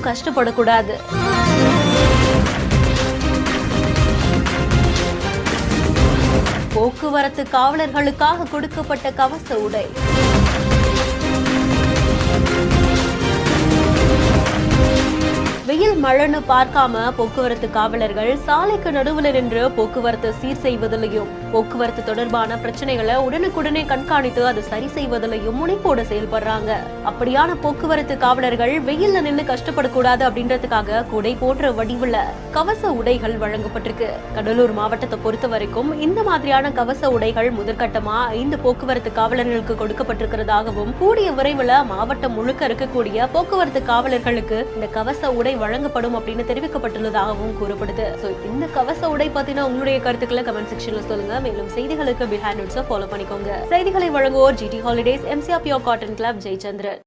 யாரும் கஷ்டப்படக்கூடாது. போக்குவரத்து காவலர்களுக்காக கொடுக்கப்பட்ட கவச உடை. வெயில் மழைன்னு பார்க்காம போக்குவரத்து காவலர்கள் சாலைக்கு நடுவில் நின்று போக்குவரத்து சீர் செய்வதிலையும் போக்குவரத்து தொடர்பான பிரச்சனைகளை உடனுக்குடனே கண்காணித்து அதை சரி செய்வதிலையும் முனைப்போடு செயல்படுறாங்க. அப்படியான போக்குவரத்து காவலர்கள் வெயில்ல நின்று கஷ்டப்படக்கூடாது அப்படின்றதுக்காக குடை போன்ற வடிவுல கவச உடைகள் வழங்கப்பட்டிருக்கு. கடலூர் மாவட்டத்தை பொறுத்த வரைக்கும் இந்த மாதிரியான கவச உடைகள் முதற்கட்டமா 5 போக்குவரத்து காவலர்களுக்கு கொடுக்கப்பட்டிருக்கிறதாகவும் கூடிய விரைவில் மாவட்டம் முழுக்க இருக்கக்கூடிய போக்குவரத்து காவலர்களுக்கு இந்த கவச உடை வழங்கப்படும் அப்படின்னு தெரிவிக்கப்பட்டுள்ளதாகவும் கூறப்படுது. இந்த கவச உடை பத்தின உங்களுடைய கருத்துக்களை கமெண்ட் செக்ஷன்ல சொல்லுங்க. மேலும் செய்திகளுக்கு பிஹைண்ட் நியூஸை ஃபாலோ பண்ணிக்கோங்க. செய்திகளை வழங்குவோர் GT Holidays, MCR Pure Cotton Club, Jayachandran.